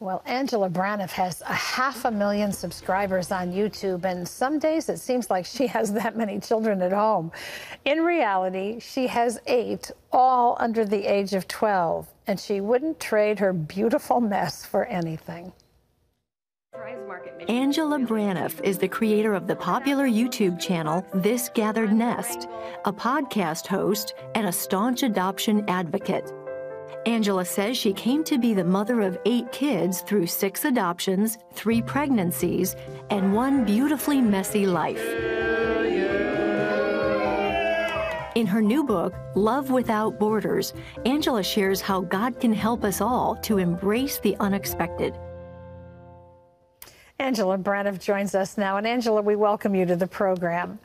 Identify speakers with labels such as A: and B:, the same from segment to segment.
A: Well, Angela Braniff has 500,000 subscribers on YouTube, and some days it seems like she has that many children at home. In reality, she has 8, all under the age of 12, and she wouldn't trade her beautiful mess for anything.
B: Angela Braniff is the creator of the popular YouTube channel This Gathered Nest, a podcast host, and a staunch adoption advocate. Angela says she came to be the mother of 8 kids through 6 adoptions, 3 pregnancies, and 1 beautifully messy life. In her new book, Love Without Borders, Angela shares how God can help us all to embrace the unexpected.
A: Angela Braniff joins us now. And Angela, we welcome you to the program.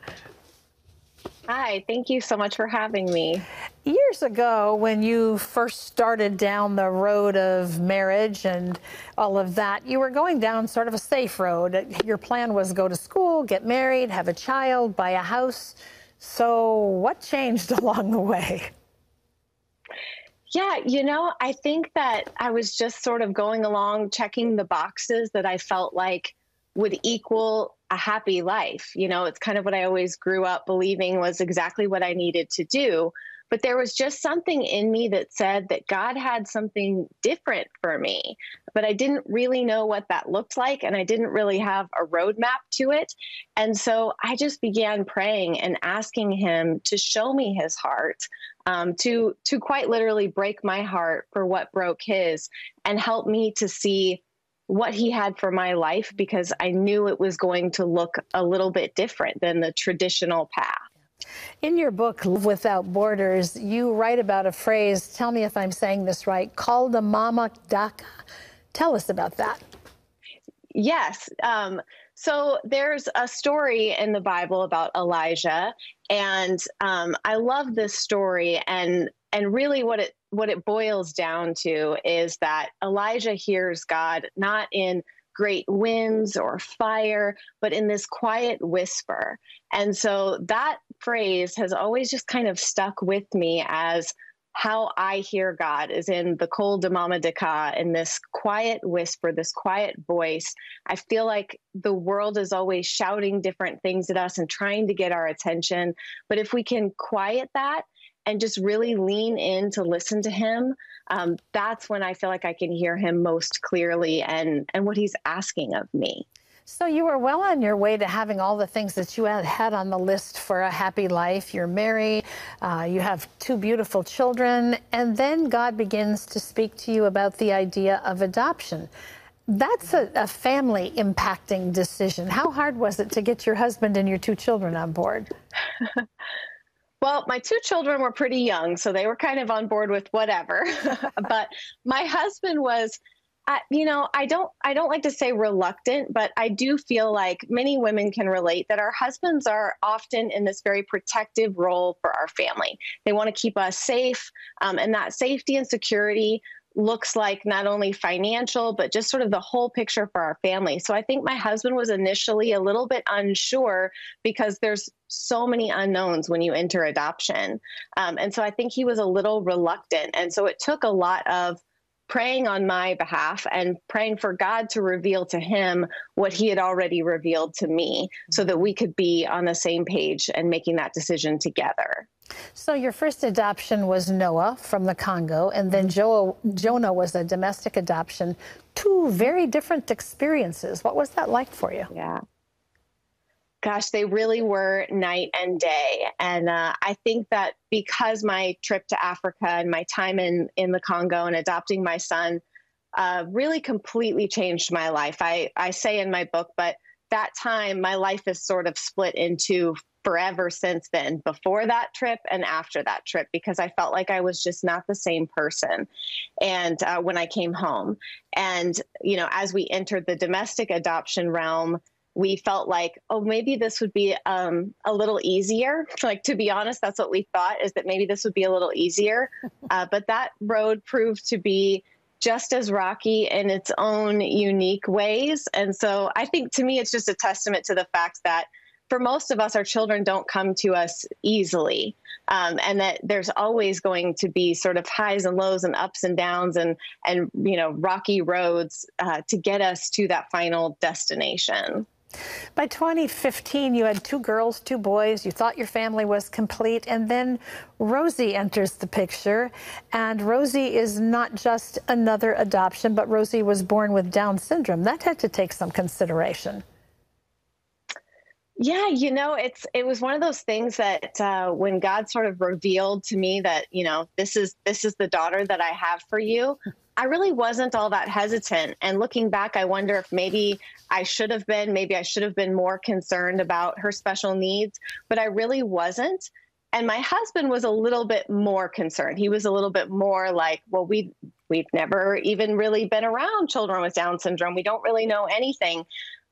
C: Hi, thank you so much for having me.
A: Years ago, when you first started down the road of marriage and all of that, you were going down sort of a safe road. Your plan was go to school, get married, have a child, buy a house. So what changed along the way?
C: Yeah, I think that I was just sort of going along, checking the boxes that I felt like would equal a happy life. It's kind of what I always grew up believing was exactly what I needed to do. But there was just something in me that said that God had something different for me, but I didn't really know what that looked like, and I didn't really have a roadmap to it. And so I just began praying and asking him to show me his heart, to quite literally break my heart for what broke his, and help me to see what he had for my life, because I knew it was going to look a little bit different than the traditional path.
A: In your book, Love Without Borders, you write about a phrase, tell me if I'm saying this right, called a mama daka. Tell us about that.
C: Yes. So there's a story in the Bible about Elijah, and I love this story. And really what it boils down to is that Elijah hears God not in great winds or fire, but in this quiet whisper. And so that phrase has always just kind of stuck with me as how I hear God, is in the Kol Damama Deka, in this quiet whisper, this quiet voice. I feel like the world is always shouting different things at us and trying to get our attention. But if we can quiet that and just really lean in to listen to him, that's when I feel like I can hear him most clearly and what he's asking of me.
A: So you were well on your way to having all the things that you had on the list for a happy life. You're married, you have 2 beautiful children, and then God begins to speak to you about the idea of adoption. That's a family impacting decision. How hard was it to get your husband and your 2 children on board?
C: Well, my 2 children were pretty young, so they were kind of on board with whatever. But my husband was, I don't like to say reluctant, but I do feel like many women can relate that our husbands are often in this very protective role for our family. They want to keep us safe, and that safety and security looks like not only financial, but just sort of the whole picture for our family. So I think my husband was initially a little bit unsure because there's so many unknowns when you enter adoption. And so I think he was a little reluctant. And so it took a lot of praying on my behalf and praying for God to reveal to him what he had already revealed to me, so that we could be on the same page and making that decision together.
A: So your first adoption was Noah from the Congo, and then Jonah was a domestic adoption. 2 very different experiences. What was that like for you?
C: Yeah. Gosh, they really were night and day. And I think that because my trip to Africa and my time in the Congo and adopting my son really completely changed my life. I say in my book, but that time, my life is sort of split into forever since then, before that trip and after that trip, because I felt like I was just not the same person. And when I came home, and, as we entered the domestic adoption realm, we felt like, oh, maybe this would be a little easier. Like, to be honest, that's what we thought, is that maybe this would be a little easier. But that road proved to be just as rocky in its own unique ways. And so I think, to me, it's just a testament to the fact that for most of us, our children don't come to us easily. And that there's always going to be sort of highs and lows and ups and downs and rocky roads to get us to that final destination.
A: By 2015, you had 2 girls, 2 boys. You thought your family was complete. And then Rosie enters the picture. And Rosie is not just another adoption, but Rosie was born with Down syndrome. That had to take some consideration.
C: Yeah, it was one of those things that when God sort of revealed to me that, this is the daughter that I have for you, I really wasn't all that hesitant. And looking back, I wonder if maybe I should have been more concerned about her special needs, but I really wasn't. And my husband was a little bit more concerned. He was a little bit more like, well, we've never even really been around children with Down syndrome. We don't really know anything.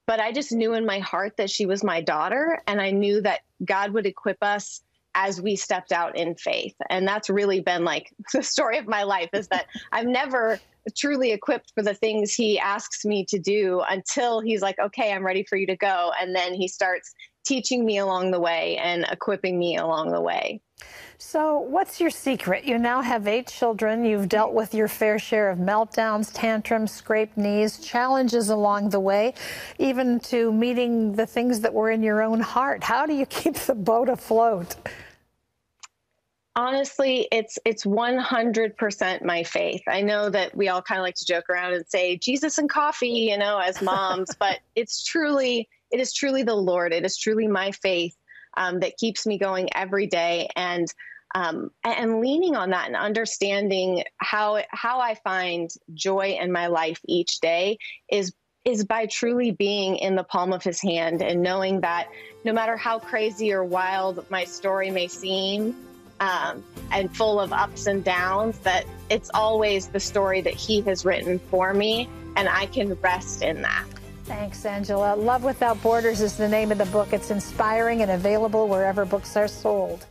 C: But I just knew in my heart that she was my daughter, and I knew that God would equip us as we stepped out in faith. And that's really been like the story of my life, is that I'm never truly equipped for the things he asks me to do until he's like, okay, I'm ready for you to go. And then he starts teaching me along the way and equipping me along the way.
A: So what's your secret? You now have 8 children. You've dealt with your fair share of meltdowns, tantrums, scraped knees, challenges along the way, even to meeting the things that were in your own heart. How do you keep the boat afloat?
C: Honestly, it's 100% my faith. I know that we all kind of like to joke around and say Jesus and coffee, as moms, but it is truly the Lord. It is truly my faith that keeps me going every day, and leaning on that and understanding how I find joy in my life each day is by truly being in the palm of his hand and knowing that no matter how crazy or wild my story may seem, and full of ups and downs, that it's always the story that he has written for me, and I can rest in that.
A: Thanks, Angela. Love Without Borders is the name of the book. It's inspiring and available wherever books are sold.